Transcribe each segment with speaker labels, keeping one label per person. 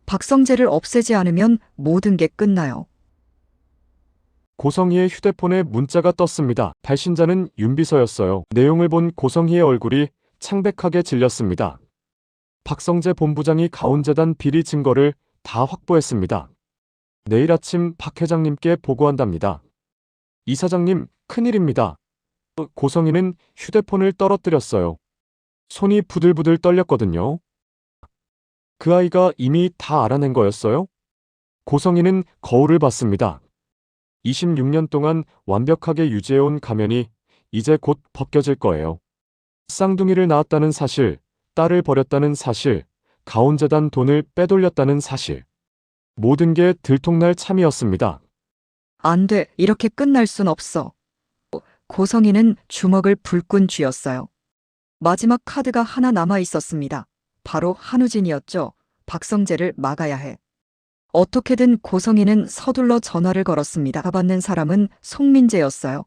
Speaker 1: 박성재를 없애지 않으면 모든 게 끝나요.
Speaker 2: 고성희의 휴대폰에 문자가 떴습니다. 발신자는 윤비서였어요. 내용을 본 고성희의 얼굴이 창백하게 질렸습니다. 박성재 본부장이 가온재단 비리 증거를 다 확보했습니다. 내일 아침 박 회장님께 보고한답니다. 이 사장님, 큰일입니다. 고성희는 휴대폰을 떨어뜨렸어요. 손이 부들부들 떨렸거든요. 그 아이가 이미 다 알아낸 거였어요? 고성희는 거울을 봤습니다. 26년 동안 완벽하게 유지해온 가면이 이제 곧 벗겨질 거예요. 쌍둥이를 낳았다는 사실, 딸을 버렸다는 사실, 가온재단 돈을 빼돌렸다는 사실. 모든 게 들통날 참이었습니다.
Speaker 1: 안 돼, 이렇게 끝날 순 없어. 고성희는 주먹을 불끈 쥐었어요. 마지막 카드가 하나 남아 있었습니다. 바로 한우진이었죠. 박성재를 막아야 해. 어떻게든 고성희는 서둘러 전화를 걸었습니다. 받는 사람은 송민재였어요.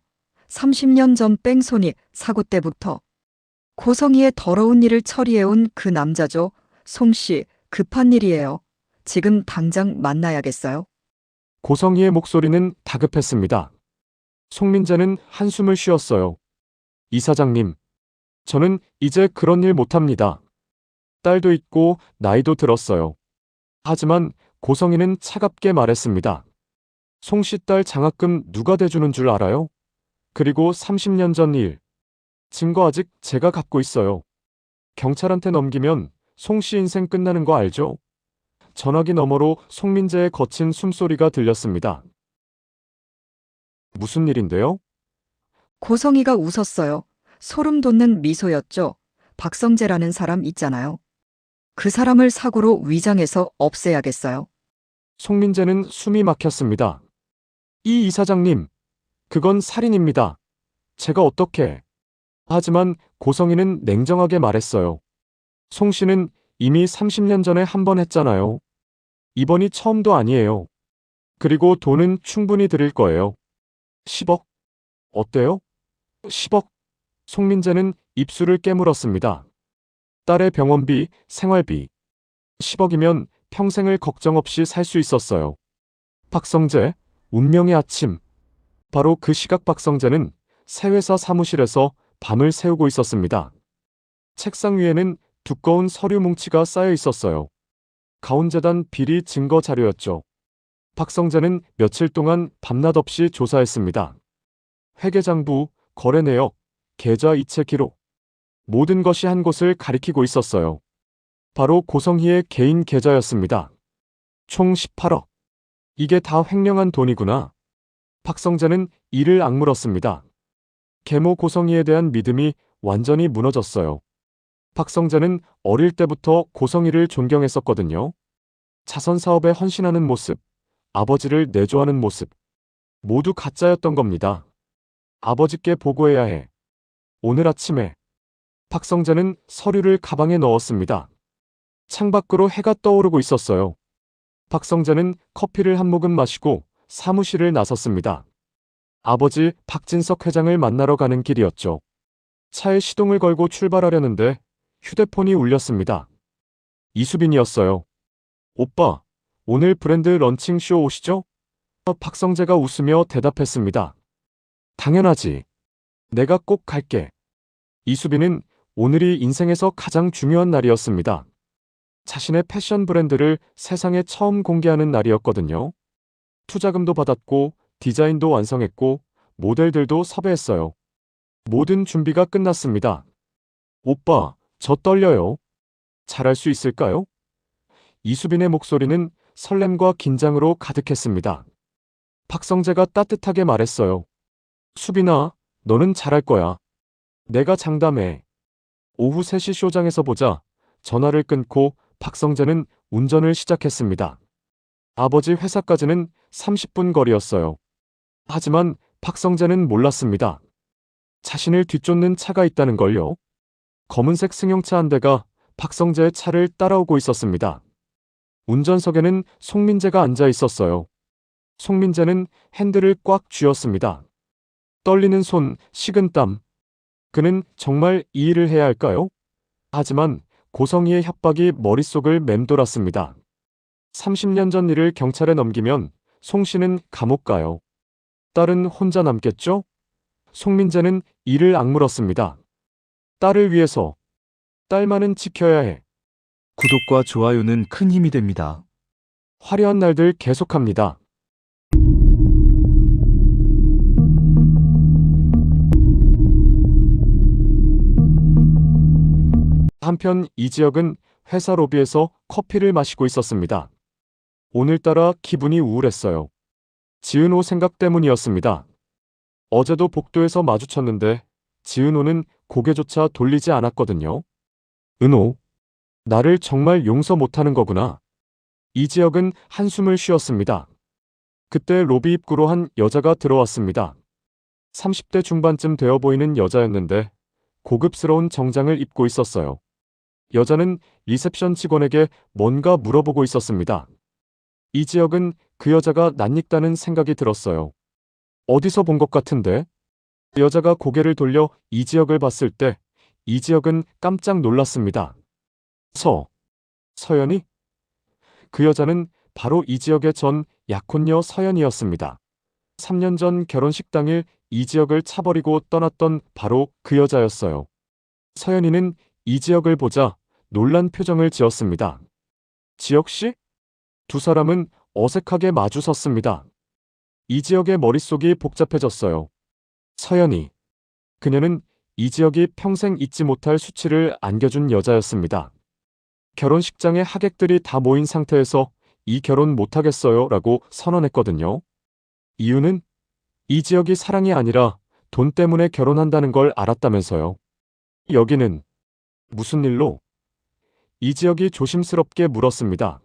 Speaker 1: 30년 전 뺑소니 사고 때부터 고성희의 더러운 일을 처리해온 그 남자죠. 송씨, 급한 일이에요. 지금 당장 만나야겠어요.
Speaker 2: 고성희의 목소리는 다급했습니다. 송민재는 한숨을 쉬었어요. 이 사장님, 저는 이제 그런 일 못합니다. 딸도 있고 나이도 들었어요. 하지만 고성희는 차갑게 말했습니다. 송씨 딸 장학금 누가 대주는 줄 알아요? 그리고 30년 전 일. 증거 아직 제가 갖고 있어요. 경찰한테 넘기면 송씨 인생 끝나는 거 알죠? 전화기 너머로 송민재의 거친 숨소리가 들렸습니다. 무슨 일인데요?
Speaker 1: 고성희가 웃었어요. 소름 돋는 미소였죠. 박성재라는 사람 있잖아요. 그 사람을 사고로 위장해서 없애야겠어요.
Speaker 2: 송민재는 숨이 막혔습니다. 이 이사장님, 그건 살인입니다. 제가 어떻게... 하지만 고성희는 냉정하게 말했어요. 송 씨는 이미 30년 전에 한 번 했잖아요. 이번이 처음도 아니에요. 그리고 돈은 충분히 드릴 거예요. 10억? 어때요? 10억? 송민재는 입술을 깨물었습니다. 딸의 병원비, 생활비. 10억이면 평생을 걱정 없이 살 수 있었어요. 박성재, 운명의 아침. 바로 그 시각 박성재는 새 회사 사무실에서 밤을 새우고 있었습니다. 책상 위에는 두꺼운 서류 뭉치가 쌓여 있었어요. 가온재단 비리 증거 자료였죠. 박성재는 며칠 동안 밤낮 없이 조사했습니다. 회계장부, 거래 내역, 계좌 이체 기록. 모든 것이 한 곳을 가리키고 있었어요. 바로 고성희의 개인 계좌였습니다. 총 18억. 이게 다 횡령한 돈이구나. 박성재는 이를 악물었습니다. 계모 고성희에 대한 믿음이 완전히 무너졌어요. 박성재는 어릴 때부터 고성희를 존경했었거든요. 자선 사업에 헌신하는 모습, 아버지를 내조하는 모습. 모두 가짜였던 겁니다. 아버지께 보고해야 해. 오늘 아침에 박성재는 서류를 가방에 넣었습니다. 창밖으로 해가 떠오르고 있었어요. 박성재는 커피를 한 모금 마시고 사무실을 나섰습니다. 아버지 박진석 회장을 만나러 가는 길이었죠. 차에 시동을 걸고 출발하려는데 휴대폰이 울렸습니다. 이수빈이었어요. 오빠, 오늘 브랜드 런칭쇼 오시죠? 박성재가 웃으며 대답했습니다. 당연하지. 내가 꼭 갈게. 이수빈은 오늘이 인생에서 가장 중요한 날이었습니다. 자신의 패션 브랜드를 세상에 처음 공개하는 날이었거든요. 투자금도 받았고 디자인도 완성했고 모델들도 섭외했어요. 모든 준비가 끝났습니다. 오빠, 저 떨려요. 잘할 수 있을까요? 이수빈의 목소리는 설렘과 긴장으로 가득했습니다. 박성재가 따뜻하게 말했어요. 수빈아, 너는 잘할 거야. 내가 장담해. 오후 3시 쇼장에서 보자. 전화를 끊고 박성재는 운전을 시작했습니다. 아버지 회사까지는 30분 거리였어요. 하지만 박성재는 몰랐습니다. 자신을 뒤쫓는 차가 있다는 걸요. 검은색 승용차 한 대가 박성재의 차를 따라오고 있었습니다. 운전석에는 송민재가 앉아 있었어요. 송민재는 핸들을 꽉 쥐었습니다. 떨리는 손, 식은 땀. 그는 정말 이 일을 해야 할까요? 하지만 고성희의 협박이 머릿속을 맴돌았습니다. 30년 전 일을 경찰에 넘기면 송 씨는 감옥 가요. 딸은 혼자 남겠죠? 송민재는 이를 악물었습니다. 딸을 위해서 딸만은 지켜야 해.
Speaker 3: 구독과 좋아요는 큰 힘이 됩니다.
Speaker 2: 화려한 날들 계속합니다. 한편 이지혁은 회사 로비에서 커피를 마시고 있었습니다. 오늘따라 기분이 우울했어요. 지은호 생각 때문이었습니다. 어제도 복도에서 마주쳤는데 지은호는 고개조차 돌리지 않았거든요. 은호, 나를 정말 용서 못하는 거구나. 이지혁은 한숨을 쉬었습니다. 그때 로비 입구로 한 여자가 들어왔습니다. 30대 중반쯤 되어 보이는 여자였는데 고급스러운 정장을 입고 있었어요. 여자는 리셉션 직원에게 뭔가 물어보고 있었습니다. 이지혁은 그 여자가 낯익다는 생각이 들었어요. 어디서 본 것 같은데? 여자가 고개를 돌려 이지혁을 봤을 때 이지혁은 깜짝 놀랐습니다. 서연이? 그 여자는 바로 이지혁의 전 약혼녀 서연이었습니다. 3년 전 결혼식 당일 이지혁을 차버리고 떠났던 바로 그 여자였어요. 서연이는 이지혁을 보자 놀란 표정을 지었습니다. 지혁 씨? 두 사람은 어색하게 마주 섰습니다. 이지혁의 머릿속이 복잡해졌어요. 서연이. 그녀는 이지혁이 평생 잊지 못할 수치를 안겨준 여자였습니다. 결혼식장에 하객들이 다 모인 상태에서 이 결혼 못하겠어요 라고 선언했거든요. 이유는 이지혁이 사랑이 아니라 돈 때문에 결혼한다는 걸 알았다면서요. 여기는 무슨 일로? 이지혁이 조심스럽게 물었습니다.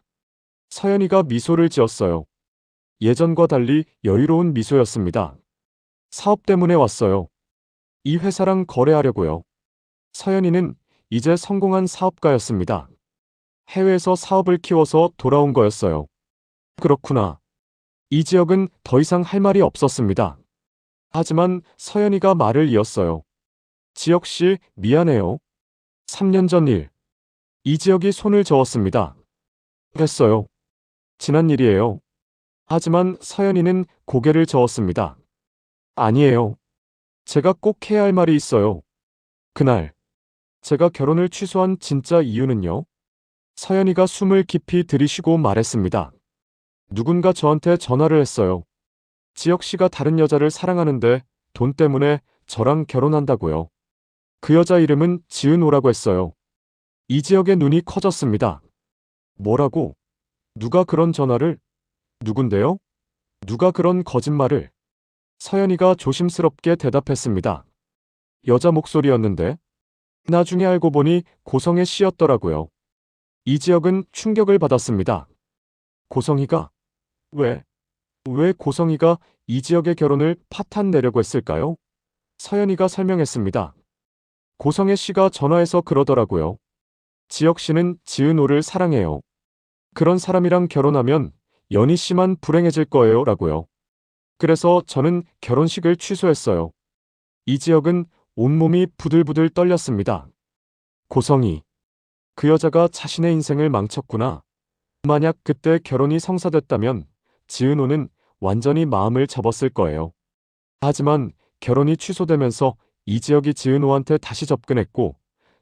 Speaker 2: 서연이가 미소를 지었어요. 예전과 달리 여유로운 미소였습니다. 사업 때문에 왔어요. 이 회사랑 거래하려고요. 서연이는 이제 성공한 사업가였습니다. 해외에서 사업을 키워서 돌아온 거였어요. 그렇구나. 이지혁은 더 이상 할 말이 없었습니다. 하지만 서연이가 말을 이었어요. 지혁 씨, 미안해요. 3년 전 일. 이지혁이 손을 저었습니다. 했어요. 지난 일이에요. 하지만 서연이는 고개를 저었습니다. 아니에요. 제가 꼭 해야 할 말이 있어요. 그날, 제가 결혼을 취소한 진짜 이유는요? 서연이가 숨을 깊이 들이쉬고 말했습니다. 누군가 저한테 전화를 했어요. 지혁 씨가 다른 여자를 사랑하는데 돈 때문에 저랑 결혼한다고요. 그 여자 이름은 지은호라고 했어요. 이지혁의 눈이 커졌습니다. 뭐라고? 누가 그런 전화를? 누군데요? 누가 그런 거짓말을? 서연이가 조심스럽게 대답했습니다. 여자 목소리였는데 나중에 알고 보니 고성의 씨였더라고요. 이지혁은 충격을 받았습니다. 고성이가? 왜 고성이가 이지혁의 결혼을 파탄내려고 했을까요? 서연이가 설명했습니다. 고성의 씨가 전화해서 그러더라고요. 지혁 씨는 지은호를 사랑해요. 그런 사람이랑 결혼하면 연희 씨만 불행해질 거예요 라고요. 그래서 저는 결혼식을 취소했어요. 이지혁은 온몸이 부들부들 떨렸습니다. 고성이. 그 여자가 자신의 인생을 망쳤구나. 만약 그때 결혼이 성사됐다면 지은호는 완전히 마음을 접었을 거예요. 하지만 결혼이 취소되면서 이지혁이 지은호한테 다시 접근했고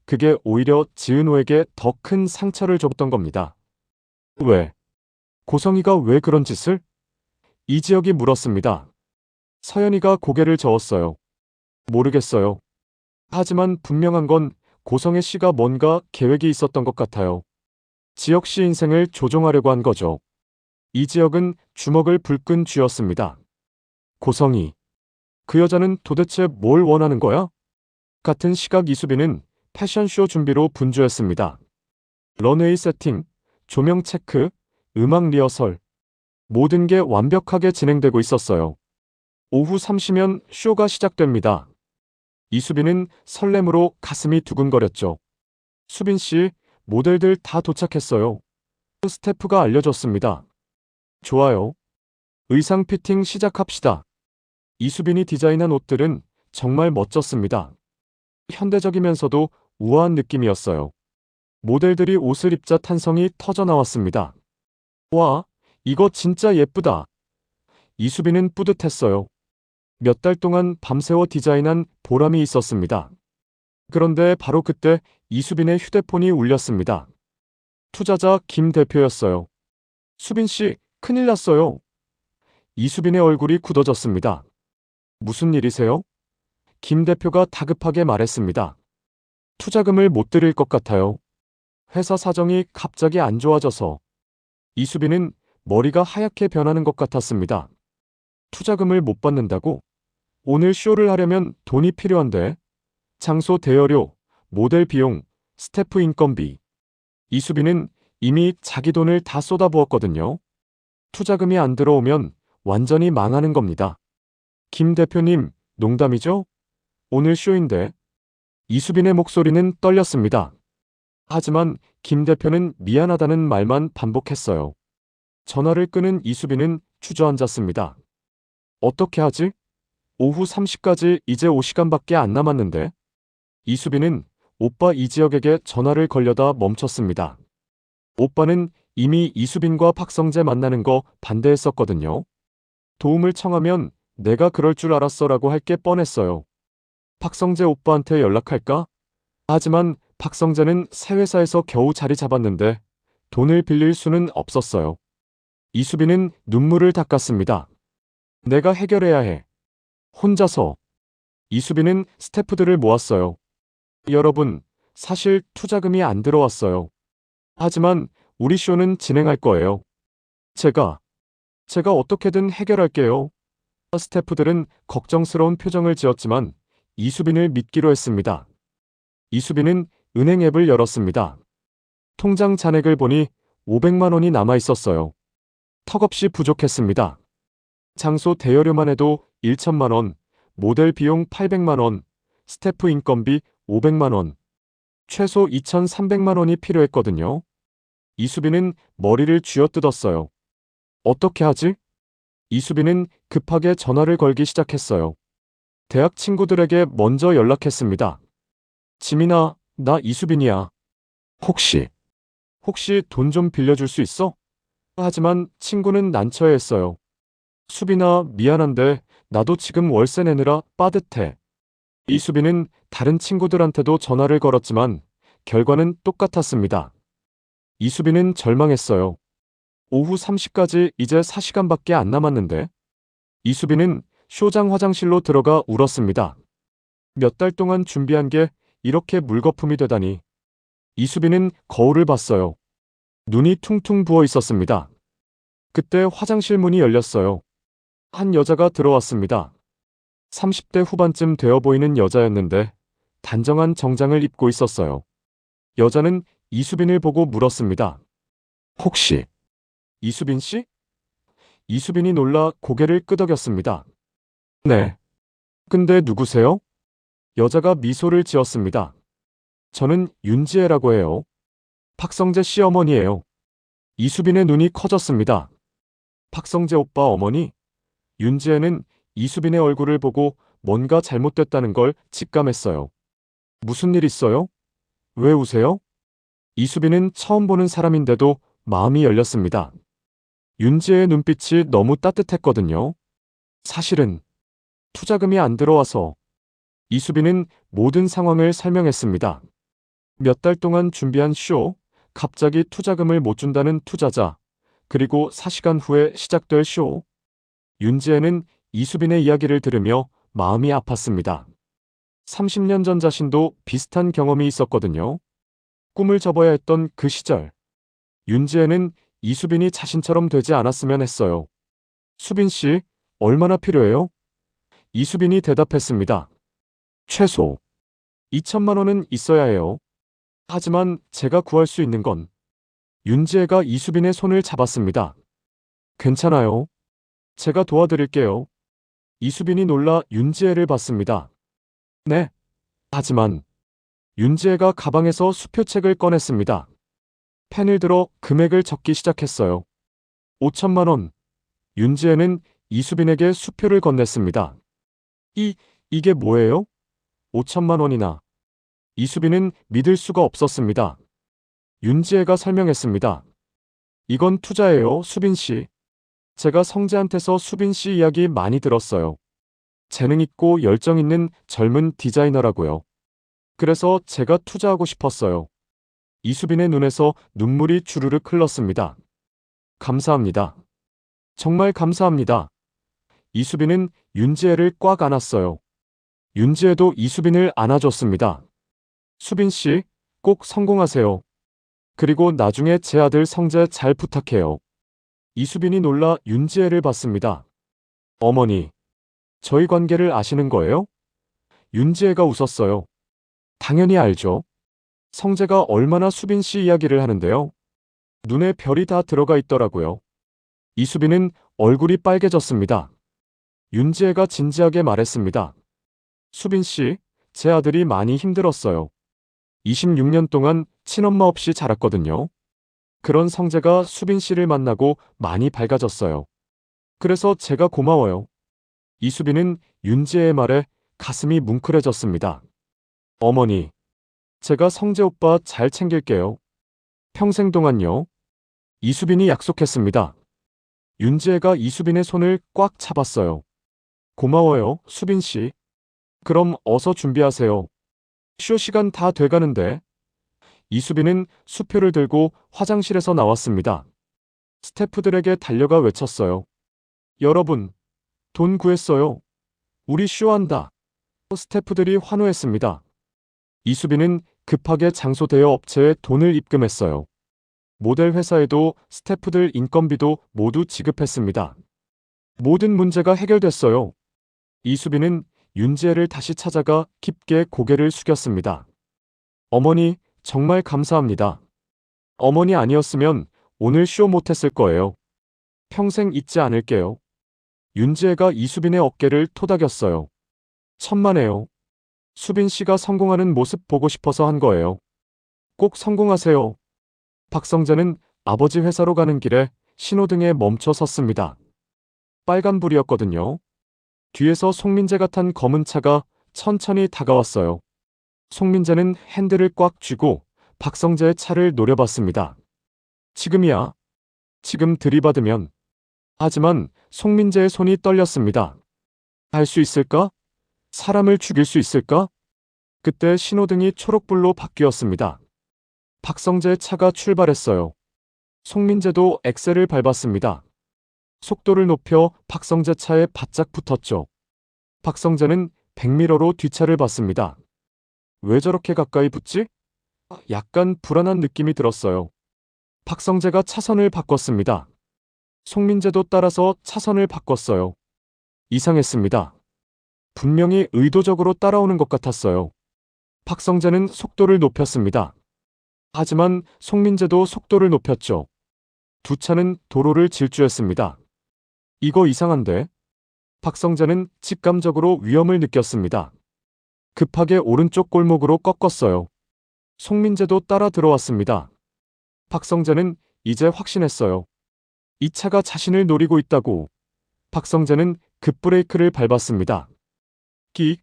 Speaker 2: 그게 오히려 지은호에게 더 큰 상처를 줬던 겁니다. 왜? 고성이가 왜 그런 짓을? 이지혁이 물었습니다. 서연이가 고개를 저었어요. 모르겠어요. 하지만 분명한 건 고성의 씨가 뭔가 계획이 있었던 것 같아요. 지혁 씨 인생을 조종하려고 한 거죠. 이지혁은 주먹을 불끈 쥐었습니다. 고성이. 그 여자는 도대체 뭘 원하는 거야? 같은 시각 이수빈은 패션쇼 준비로 분주했습니다. 런웨이 세팅, 조명 체크, 음악 리허설. 모든 게 완벽하게 진행되고 있었어요. 오후 3시면 쇼가 시작됩니다. 이수빈은 설렘으로 가슴이 두근거렸죠. 수빈 씨, 모델들 다 도착했어요. 스태프가 알려줬습니다. 좋아요. 의상 피팅 시작합시다. 이수빈이 디자인한 옷들은 정말 멋졌습니다. 현대적이면서도 우아한 느낌이었어요. 모델들이 옷을 입자 탄성이 터져 나왔습니다. 와, 이거 진짜 예쁘다. 이수빈은 뿌듯했어요. 몇 달 동안 밤새워 디자인한 보람이 있었습니다. 그런데 바로 그때 이수빈의 휴대폰이 울렸습니다. 투자자 김 대표였어요. 수빈 씨, 큰일 났어요. 이수빈의 얼굴이 굳어졌습니다. 무슨 일이세요? 김 대표가 다급하게 말했습니다. 투자금을 못 드릴 것 같아요. 회사 사정이 갑자기 안 좋아져서. 이수빈은 머리가 하얗게 변하는 것 같았습니다. 투자금을 못 받는다고? 오늘 쇼를 하려면 돈이 필요한데. 장소 대여료, 모델 비용, 스태프 인건비. 이수빈은 이미 자기 돈을 다 쏟아부었거든요. 투자금이 안 들어오면 완전히 망하는 겁니다. 김 대표님, 농담이죠? 오늘 쇼인데. 이수빈의 목소리는 떨렸습니다. 하지만 김 대표는 미안하다는 말만 반복했어요. 전화를 끊은 이수빈은 주저앉았습니다. 어떻게 하지? 오후 3시까지 이제 5시간밖에 안 남았는데. 이수빈은 오빠 이지혁에게 전화를 걸려다 멈췄습니다. 오빠는 이미 이수빈과 박성재 만나는 거 반대했었거든요. 도움을 청하면 내가 그럴 줄 알았어라고 할 게 뻔했어요. 박성재 오빠한테 연락할까? 하지만 박성재는 새 회사에서 겨우 자리 잡았는데 돈을 빌릴 수는 없었어요. 이수빈은 눈물을 닦았습니다. 내가 해결해야 해. 혼자서. 이수빈은 스태프들을 모았어요. 여러분, 사실 투자금이 안 들어왔어요. 하지만 우리 쇼는 진행할 거예요. 제가 어떻게든 해결할게요. 스태프들은 걱정스러운 표정을 지었지만 이수빈을 믿기로 했습니다. 이수빈은 은행 앱을 열었습니다. 통장 잔액을 보니 500만 원이 남아 있었어요. 턱없이 부족했습니다. 장소 대여료만 해도 1천만 원, 모델 비용 800만 원, 스태프 인건비 500만 원, 최소 2,300만 원이 필요했거든요. 이수빈은 머리를 쥐어뜯었어요. 어떻게 하지? 이수빈은 급하게 전화를 걸기 시작했어요. 대학 친구들에게 먼저 연락했습니다. 지민아, 나 이수빈이야. 혹시 돈 좀 빌려줄 수 있어? 하지만 친구는 난처해했어요. 수빈아, 미안한데 나도 지금 월세 내느라 빠듯해. 이수빈은 다른 친구들한테도 전화를 걸었지만 결과는 똑같았습니다. 이수빈은 절망했어요. 오후 3시까지 이제 4시간밖에 안 남았는데. 이수빈은 쇼장 화장실로 들어가 울었습니다. 몇 달 동안 준비한 게 이렇게 물거품이 되다니. 이수빈은 거울을 봤어요. 눈이 퉁퉁 부어 있었습니다. 그때 화장실 문이 열렸어요. 한 여자가 들어왔습니다. 30대 후반쯤 되어 보이는 여자였는데 단정한 정장을 입고 있었어요. 여자는 이수빈을 보고 물었습니다. 혹시 이수빈 씨? 이수빈이 놀라 고개를 끄덕였습니다. 네. 근데 누구세요? 여자가 미소를 지었습니다. 저는 윤지혜라고 해요. 박성재 씨 어머니예요. 이수빈의 눈이 커졌습니다. 박성재 오빠 어머니? 윤지혜는 이수빈의 얼굴을 보고 뭔가 잘못됐다는 걸 직감했어요. 무슨 일 있어요? 왜 우세요? 이수빈은 처음 보는 사람인데도 마음이 열렸습니다. 윤지혜의 눈빛이 너무 따뜻했거든요. 사실은 투자금이 안 들어와서. 이수빈은 모든 상황을 설명했습니다. 몇 달 동안 준비한 쇼, 갑자기 투자금을 못 준다는 투자자, 그리고 4시간 후에 시작될 쇼. 윤지혜는 이수빈의 이야기를 들으며 마음이 아팠습니다. 30년 전 자신도 비슷한 경험이 있었거든요. 꿈을 접어야 했던 그 시절. 윤지혜는 이수빈이 자신처럼 되지 않았으면 했어요. 수빈 씨, 얼마나 필요해요? 이수빈이 대답했습니다. 최소 2천만 원은 있어야 해요. 하지만 제가 구할 수 있는 건. 윤지혜가 이수빈의 손을 잡았습니다. 괜찮아요. 제가 도와드릴게요. 이수빈이 놀라 윤지혜를 봤습니다. 네. 하지만 윤지혜가 가방에서 수표책을 꺼냈습니다. 펜을 들어 금액을 적기 시작했어요. 5천만 원. 윤지혜는 이수빈에게 수표를 건넸습니다. 이게 뭐예요? 5천만 원이나. 이수빈은 믿을 수가 없었습니다. 윤지혜가 설명했습니다. 이건 투자예요, 수빈 씨. 제가 성재한테서 수빈 씨 이야기 많이 들었어요. 재능 있고 열정 있는 젊은 디자이너라고요. 그래서 제가 투자하고 싶었어요. 이수빈의 눈에서 눈물이 주르륵 흘렀습니다. 감사합니다. 정말 감사합니다. 이수빈은 윤지혜를 꽉 안았어요. 윤지혜도 이수빈을 안아줬습니다. 수빈 씨, 꼭 성공하세요. 그리고 나중에 제 아들 성재 잘 부탁해요. 이수빈이 놀라 윤지혜를 봤습니다. 어머니, 저희 관계를 아시는 거예요? 윤지혜가 웃었어요. 당연히 알죠. 성재가 얼마나 수빈 씨 이야기를 하는데요. 눈에 별이 다 들어가 있더라고요. 이수빈은 얼굴이 빨개졌습니다. 윤지혜가 진지하게 말했습니다. 수빈 씨, 제 아들이 많이 힘들었어요. 26년 동안 친엄마 없이 자랐거든요. 그런 성재가 수빈 씨를 만나고 많이 밝아졌어요. 그래서 제가 고마워요. 이수빈은 윤지혜의 말에 가슴이 뭉클해졌습니다. 어머니, 제가 성재 오빠 잘 챙길게요. 평생 동안요. 이수빈이 약속했습니다. 윤지혜가 이수빈의 손을 꽉 잡았어요. 고마워요, 수빈 씨. 그럼 어서 준비하세요. 쇼 시간 다 돼가는데. 이수빈은 수표를 들고 화장실에서 나왔습니다. 스태프들에게 달려가 외쳤어요. 여러분, 돈 구했어요. 우리 쇼한다. 스태프들이 환호했습니다. 이수빈은 급하게 장소 대여 업체에 돈을 입금했어요. 모델 회사에도 스태프들 인건비도 모두 지급했습니다. 모든 문제가 해결됐어요. 이수빈은 윤지혜를 다시 찾아가 깊게 고개를 숙였습니다. 어머니, 정말 감사합니다. 어머니 아니었으면 오늘 쇼 못했을 거예요. 평생 잊지 않을게요. 윤지혜가 이수빈의 어깨를 토닥였어요. 천만에요. 수빈 씨가 성공하는 모습 보고 싶어서 한 거예요. 꼭 성공하세요. 박성재는 아버지 회사로 가는 길에 신호등에 멈춰 섰습니다. 빨간불이었거든요. 뒤에서 송민재가 탄 검은 차가 천천히 다가왔어요. 송민재는 핸들을 꽉 쥐고 박성재의 차를 노려봤습니다. 지금이야. 지금 들이받으면. 하지만 송민재의 손이 떨렸습니다. 할 수 있을까? 사람을 죽일 수 있을까? 그때 신호등이 초록불로 바뀌었습니다. 박성재의 차가 출발했어요. 송민재도 엑셀을 밟았습니다. 속도를 높여 박성재 차에 바짝 붙었죠. 박성재는 백미러로 뒷차를 봤습니다. 왜 저렇게 가까이 붙지? 약간 불안한 느낌이 들었어요. 박성재가 차선을 바꿨습니다. 송민재도 따라서 차선을 바꿨어요. 이상했습니다. 분명히 의도적으로 따라오는 것 같았어요. 박성재는 속도를 높였습니다. 하지만 송민재도 속도를 높였죠. 두 차는 도로를 질주했습니다. 이거 이상한데? 박성재는 직감적으로 위험을 느꼈습니다. 급하게 오른쪽 골목으로 꺾었어요. 송민재도 따라 들어왔습니다. 박성재는 이제 확신했어요. 이 차가 자신을 노리고 있다고. 박성재는 급브레이크를 밟았습니다. 끽!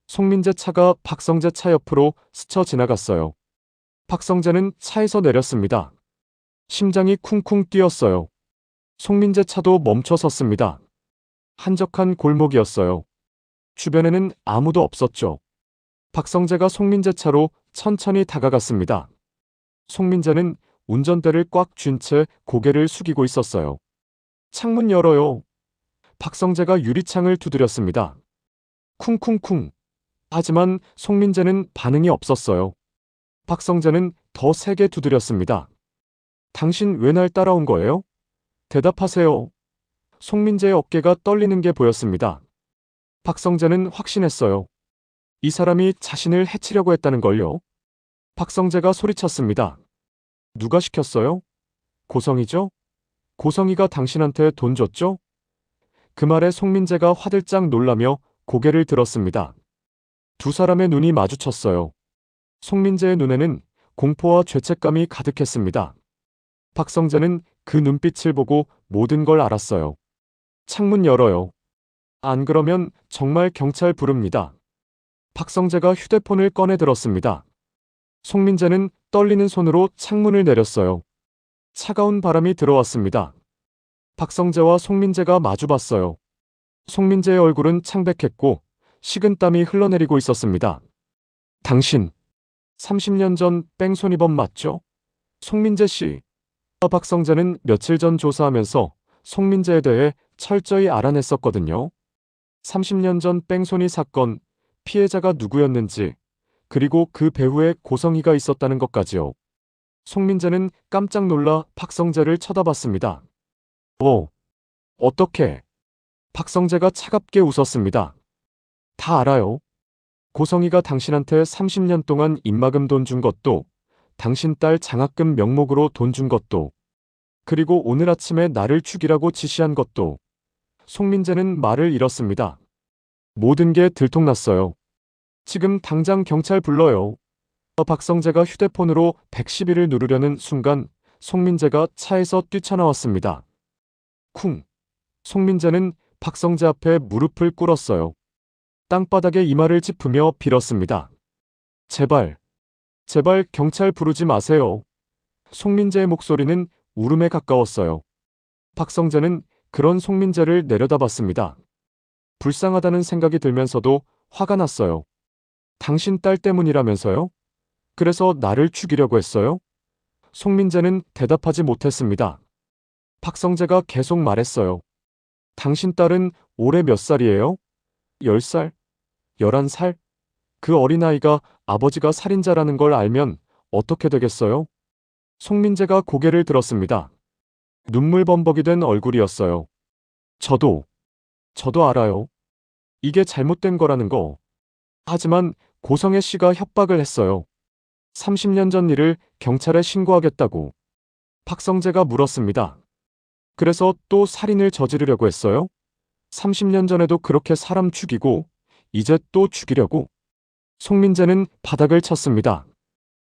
Speaker 2: 송민재 차가 박성재 차 옆으로 스쳐 지나갔어요. 박성재는 차에서 내렸습니다. 심장이 쿵쿵 뛰었어요. 송민재 차도 멈춰 섰습니다. 한적한 골목이었어요. 주변에는 아무도 없었죠. 박성재가 송민재 차로 천천히 다가갔습니다. 송민재는 운전대를 꽉 쥔 채 고개를 숙이고 있었어요. 창문 열어요. 박성재가 유리창을 두드렸습니다. 쿵쿵쿵. 하지만 송민재는 반응이 없었어요. 박성재는 더 세게 두드렸습니다. 당신 왜 날 따라온 거예요? 대답하세요. 송민재의 어깨가 떨리는 게 보였습니다. 박성재는 확신했어요. 이 사람이 자신을 해치려고 했다는 걸요. 박성재가 소리쳤습니다. 누가 시켰어요? 고성이죠? 고성이가 당신한테 돈 줬죠? 그 말에 송민재가 화들짝 놀라며 고개를 들었습니다. 두 사람의 눈이 마주쳤어요. 송민재의 눈에는 공포와 죄책감이 가득했습니다. 박성재는 그 눈빛을 보고 모든 걸 알았어요. 창문 열어요. 안 그러면 정말 경찰 부릅니다. 박성재가 휴대폰을 꺼내 들었습니다. 송민재는 떨리는 손으로 창문을 내렸어요. 차가운 바람이 들어왔습니다. 박성재와 송민재가 마주봤어요. 송민재의 얼굴은 창백했고 식은땀이 흘러내리고 있었습니다. 당신, 30년 전 뺑소니범 맞죠? 송민재 씨. 박성재는 며칠 전 조사하면서 송민재에 대해 철저히 알아냈었거든요. 30년 전 뺑소니 사건, 피해자가 누구였는지, 그리고 그 배후에 고성희가 있었다는 것까지요. 송민재는 깜짝 놀라 박성재를 쳐다봤습니다. 어떻게? 박성재가 차갑게 웃었습니다. 다 알아요. 고성희가 당신한테 30년 동안 입막음 돈 준 것도, 당신 딸 장학금 명목으로 돈 준 것도, 그리고 오늘 아침에 나를 죽이라고 지시한 것도. 송민재는 말을 잃었습니다. 모든 게 들통났어요. 지금 당장 경찰 불러요. 박성재가 휴대폰으로 112를 누르려는 순간 송민재가 차에서 뛰쳐나왔습니다. 쿵. 송민재는 박성재 앞에 무릎을 꿇었어요. 땅바닥에 이마를 짚으며 빌었습니다. 제발, 제발 경찰 부르지 마세요. 송민재의 목소리는 울음에 가까웠어요. 박성재는 그런 송민재를 내려다봤습니다. 불쌍하다는 생각이 들면서도 화가 났어요. 당신 딸 때문이라면서요? 그래서 나를 죽이려고 했어요? 송민재는 대답하지 못했습니다. 박성재가 계속 말했어요. 당신 딸은 올해 몇 살이에요? 10살? 11살? 그 어린아이가 아버지가 살인자라는 걸 알면 어떻게 되겠어요? 송민재가 고개를 들었습니다. 눈물 범벅이 된 얼굴이었어요. 저도 알아요. 이게 잘못된 거라는 거. 하지만 고성애 씨가 협박을 했어요. 30년 전 일을 경찰에 신고하겠다고. 박성재가 물었습니다. 그래서 또 살인을 저지르려고 했어요? 30년 전에도 그렇게 사람 죽이고 이제 또 죽이려고? 송민재는 바닥을 쳤습니다.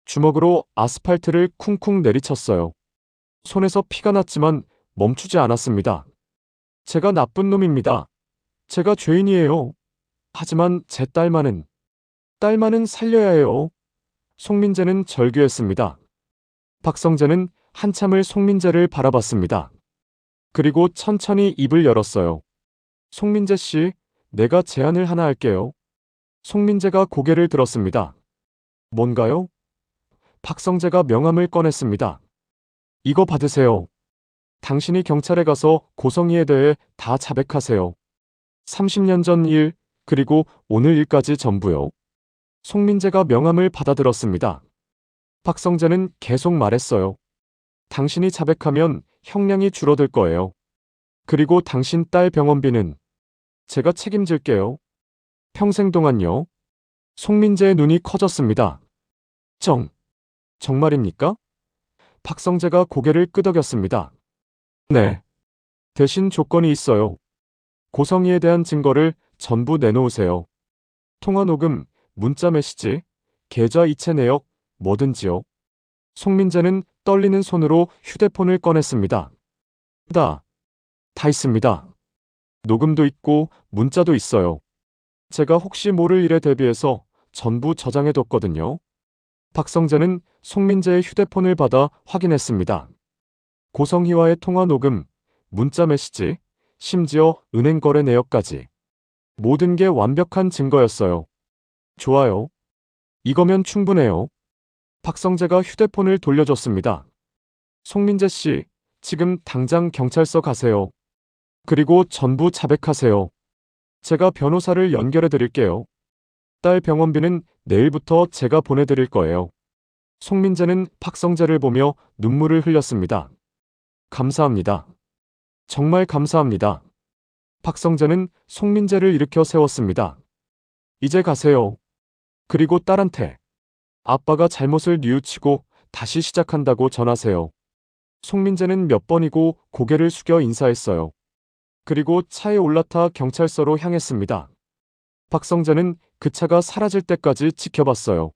Speaker 2: 주먹으로 아스팔트를 쿵쿵 내리쳤어요. 손에서 피가 났지만 멈추지 않았습니다. 제가 나쁜 놈입니다. 제가 죄인이에요. 하지만 제 딸만은 살려야 해요. 송민재는 절규했습니다. 박성재는 한참을 송민재를 바라봤습니다. 그리고 천천히 입을 열었어요. 송민재 씨, 내가 제안을 하나 할게요. 송민재가 고개를 들었습니다. 뭔가요? 박성재가 명함을 꺼냈습니다. 이거 받으세요. 당신이 경찰에 가서 고성희에 대해 다 자백하세요. 30년 전 일, 그리고 오늘 일까지 전부요. 송민재가 명함을 받아들었습니다. 박성재는 계속 말했어요. 당신이 자백하면 형량이 줄어들 거예요. 그리고 당신 딸 병원비는 제가 책임질게요. 평생 동안요. 송민재의 눈이 커졌습니다. 정말입니까? 박성재가 고개를 끄덕였습니다. 네. 대신 조건이 있어요. 고성희에 대한 증거를 전부 내놓으세요. 통화 녹음, 문자 메시지, 계좌 이체 내역, 뭐든지요. 송민재는 떨리는 손으로 휴대폰을 꺼냈습니다. 다 있습니다. 녹음도 있고 문자도 있어요. 제가 혹시 모를 일에 대비해서 전부 저장해뒀거든요. 박성재는 송민재의 휴대폰을 받아 확인했습니다. 고성희와의 통화 녹음, 문자 메시지, 심지어 은행 거래 내역까지. 모든 게 완벽한 증거였어요. 좋아요. 이거면 충분해요. 박성재가 휴대폰을 돌려줬습니다. 송민재 씨, 지금 당장 경찰서 가세요. 그리고 전부 자백하세요. 제가 변호사를 연결해 드릴게요. 딸 병원비는 내일부터 제가 보내드릴 거예요. 송민재는 박성재를 보며 눈물을 흘렸습니다. 감사합니다. 정말 감사합니다. 박성재는 송민재를 일으켜 세웠습니다. 이제 가세요. 그리고 딸한테 아빠가 잘못을 뉘우치고 다시 시작한다고 전하세요. 송민재는 몇 번이고 고개를 숙여 인사했어요. 그리고 차에 올라타 경찰서로 향했습니다. 박성재는 그 차가 사라질 때까지 지켜봤어요.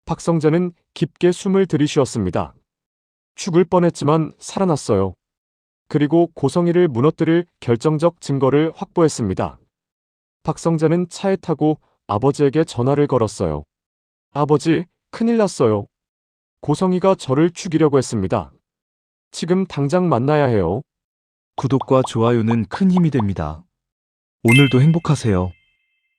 Speaker 2: 박성재는 깊게 숨을 들이쉬었습니다. 죽을 뻔했지만 살아났어요. 그리고 고성희를 무너뜨릴 결정적 증거를 확보했습니다. 박성재는 차에 타고 아버지에게 전화를 걸었어요. 아버지, 큰일 났어요. 고성희가 저를 죽이려고 했습니다. 지금 당장 만나야 해요.
Speaker 3: 구독과 좋아요는 큰 힘이 됩니다. 오늘도 행복하세요.